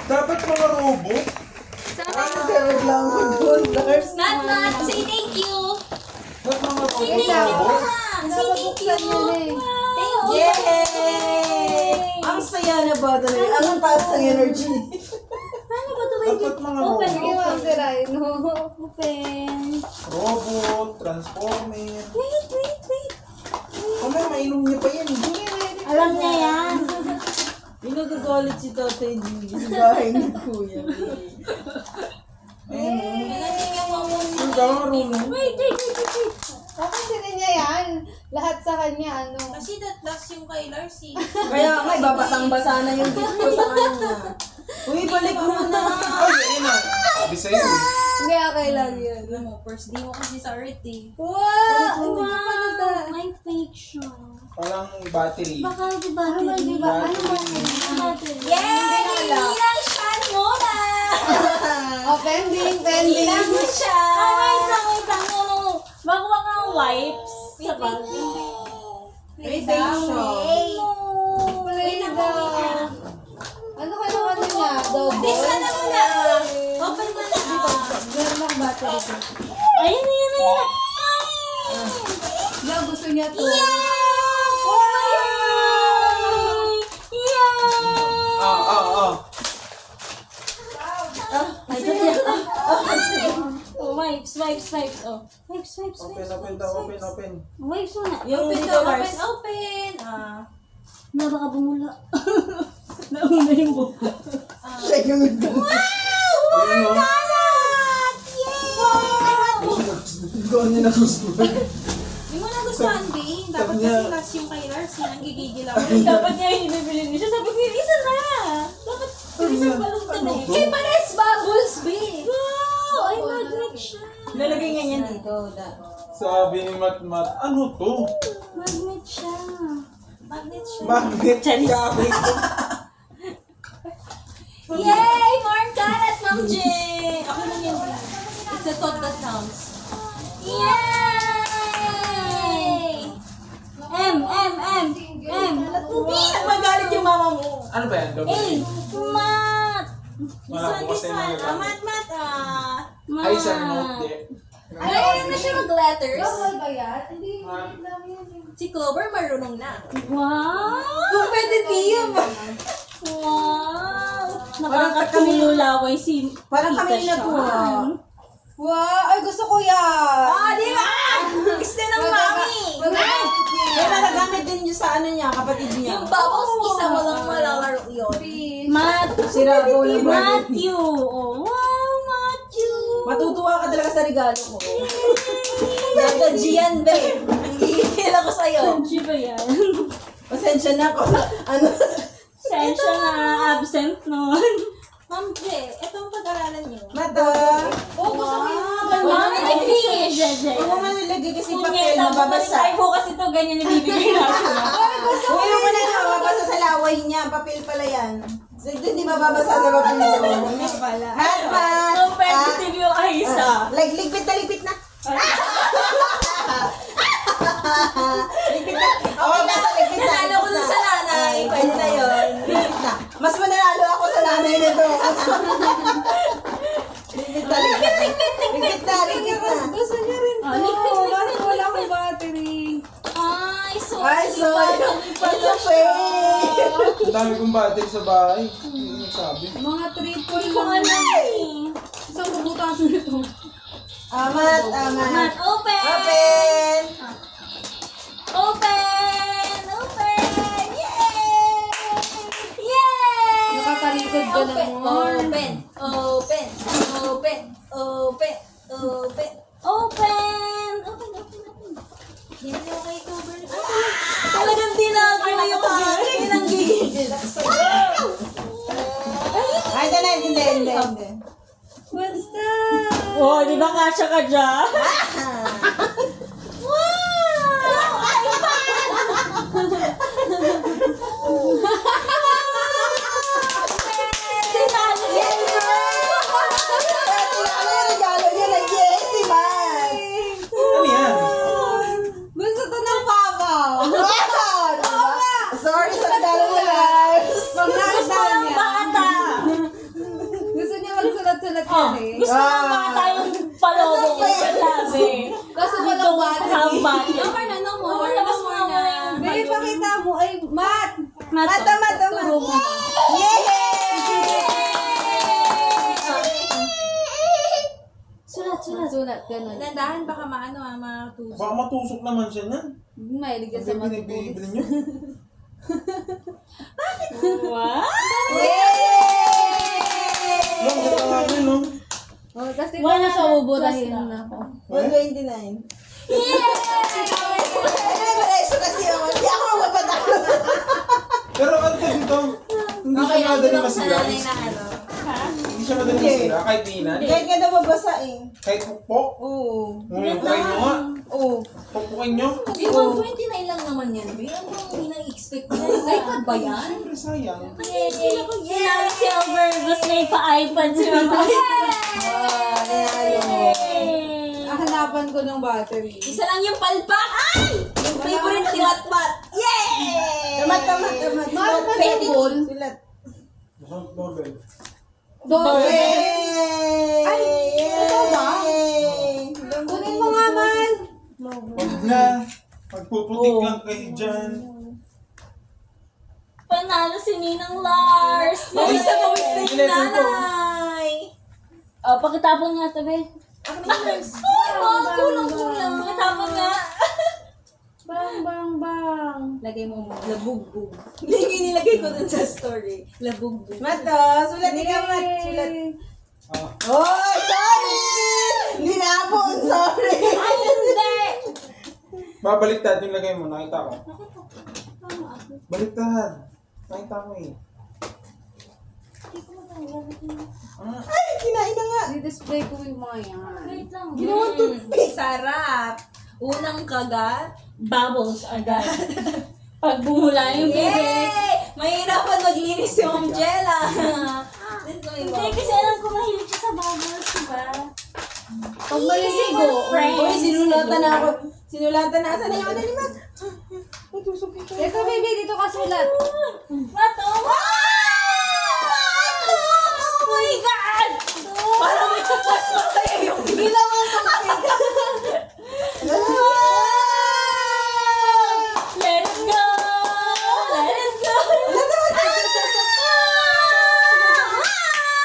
Dapat mga robot. Reklamo doon, Lars. Not, say thank you. Dapat mga Say thank you. robot. Say thank you. Thank you. Yay! Ang saya na ba talaga? Ang taas ng energy. Paano ba ito? Dapat mga Open, robot. open. Open. Robot, transformer. Wait. Kamay, mainom niya pa yan. Alam niya yan. Pinagagalit si Tatay G sa bahay ni Kuya. Ang gawang marunong. Wait. Papansinin niya yan. Lahat sa kanya, ano. Kasi that last yung kay Larcy. Kaya nga, babasang-basa na yung dito sa kanya. Uy, balik mo na! Ay, ayun na. Sabi sa'yo. Hindi, okay lang yun. First day mo kasi sa Earth eh. Wow! May fake siya. Palang battery. Baka di ba? Ano ba? Yay! Nilang siya muna! Oh, pending. Nilang mo siya! Wait lang. Bago ka ng wipes. Sa bag. May facial. Play daw. Ano niya? Double? This na muna. Open mo na. Meron ng battery ko. Ayun. Na, gusto niya to. Wipes. Wipes. Open. Wipes muna. Yung Open dito, to, Lars. open. Na baka bumula. Nauna yung buka. Siya yung ito. Ayun o. Gawin niya na gusto. Hindi mo nagustuhan, Bing. Dapat kasi last yung kay Larcy. Nanggigigil ako. Dapat niya yung bibili niya siya. Sabi ko, isa na. Dapat isang balong ka na eh. Hey, pares bubbles, Bing. Wow! Ay, magnet siya. Lalagay nga yan dito. Sabi ni Matmat, ano to? Magnet siya. Magnet siya. Magnet. Gabi. Yay! More karat, Ma'am J! Ako lang yun. It's the thought that counts. Yay! M. Bing! Magalit yung mama mo. Ano ba yan? A. Mat! Wala po kasi mga gamit. Mat. Mat! Ay, sa note eh. Marunong na siya mag-letters. Bawal ba yan? Hindi, lang yan. Si Clover marunong na. Wow! Competitive. Wow! Nakakatulula ko yung si Parang Tita kami na to, Sean. Wow! Ay, gusto ko yan! Di ba? Gusto ng mami. May magagamit din niyo sa ano niya, kapatid niya. Yung bubbles, isa mo lang malalaro yun. Sira po yung Matthew! Oh, wow, Matthew! Matutuwa ka talaga sa regalo ko. Nagajian, babe. Nanggigil ako sa'yo. Sanji ba yan? Pasensya na ako. Ano? Sensya na absent nun. Ma'am J, itong pag-aralan niyo. Mata. Oh, gusto ko yung Mami, nag-finish! Huwag mo nalagay kasi papel Punyeta, mababasa. bumalik ko kasi ito, ganyan ibibigay natin. Huwag mo na mababasa sa laway niya. Papel pala yan. So, hindi mababasa sa papel nito. Hatmat! Competitive yung Aisa. Ligpit na. Ligpit na. Okay na. Ligpit na. nanalo ko dun sa nanay. Pwede na yun. Ligpit na. Mas mananalo ako sa nanay nito. Ligpit na. Ligpit na. Gusto niya rin to. Kaso wala akong battery. Ay, so Ay, sorry. It's okay. Ang dami kong battery sa bahay. Hindi nagsabi. Mga triple Hindi ko alam eh. Isang bubutasan nito. Amat. Mat, open! Open. Yay! Yay! Nakatalikod ka naman. Hindi mo kay Clover. Talagang tinago yung akin. Ang gigil. Ay, hindi. What's that? Oh, di ba kasya ka dyan? Tinalo si Regalo niya na yes, si man. Ano yan? Gusto to ng papa. Sorry sa regalo niya, guys. Pag nakita niya. bata. Gusto na mga tayong palobo ko sabi. Kaso walang battery. No more na, no more. Labas No mo more na. na. Babe, pakita mo. Ay, Matt! Mata. Turo mo. Sulat, ganun. Dandahan, baka matuso. Baka matusok naman siya niyan. May ligyan sa Ang matutulis. binibili niyo. What? Yung ganda nga rin, no? Oh, kasi Wala wala na, siya buburahin plus na ako. 129. Ano yung preso kasi ako? Hindi ako magpapadalo. Pero ano ka dito? Hindi siya madali masira. Hindi siya madali masira. Kahit dinan. Kahit ka na mabasa eh. Kahit pukpok. Oo. Pukpukin nyo nga. Oo. Pukpukin nyo. Di 129 lang naman yan, babe. Ano bang ina-expect mo? iPad ba yan? Siyempre sayang. Sinalo si Albert, gusto may pa-iPad si Mama. Hanapan ko ng battery. Isa lang yung palpak. Ay! Yung favorite ni Watbat. Yay! Tamat. Mahal pa yung ball. Sulat. Doorbell. Ay! ito ba? Kunin mo nga, man. Huwag na. Pagpuputik lang kayo dyan. Panalo si Ninang Lars. Pawis na yung nanay. Oh, pagkatapon nga ito, be. Ay, kulang. Pagkatapon nga. Bang. Lagay mo labugbog. Nilagay ko dun sa story. Labugbog. Mato, sulat ikaw, Mat. Sulat. Ah. Oh, sorry! Hindi na ako, sorry. Ay, hindi. Babaliktad yung lagay mo. Nakita ko. Baliktad. Nakita ko eh. Ay, kinain na nga. Di-display ko yung mga yan. Wait lang. Ginawa toothpick. Sarap. Unang kagat. Bubbles agad. Pag bumula yung bibig. Yay! Mahirapan maglinis si Ma'am Jella. Hindi, kasi alam ko mahilig siya sa bubbles, diba? Pag maliligo, Uy, sinulatan na ako. Sinulatan na. Asan na yung ano ni Mat? Ay, tusok ito. ito baby, dito ka sulat. Mato! Oh my God! Parang mas masaya yung Bilang ang toothpick. Let it go! Let it go!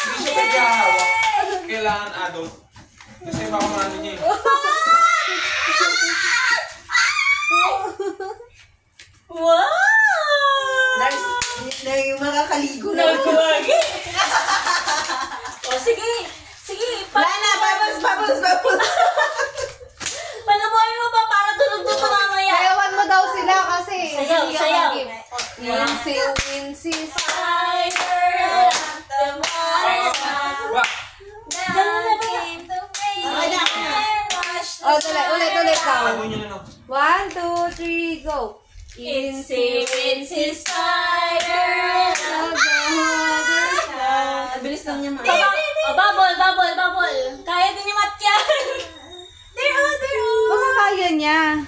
Hindi siya nagkahawak. Kailangan adult. Kasi baka maano niya eh. Wow! Na yung makakaligo na. Nagwagi! O sige! Sige! Wala na, bubbles. Panabuhay mo ba para tulog dito mamaya? Sayawan mo daw sila kasi. Sayaw, hindi ka sayaw. mag-give. Wincy. Fire at the water's Ba? Oh, ulit daw. Tago niyo na no. 1, 2, 3, go. Itsy bitsy spider. Bilis lang niya, Ma. Bubble. Kaya din ni Mat yan. Baka kaya niya.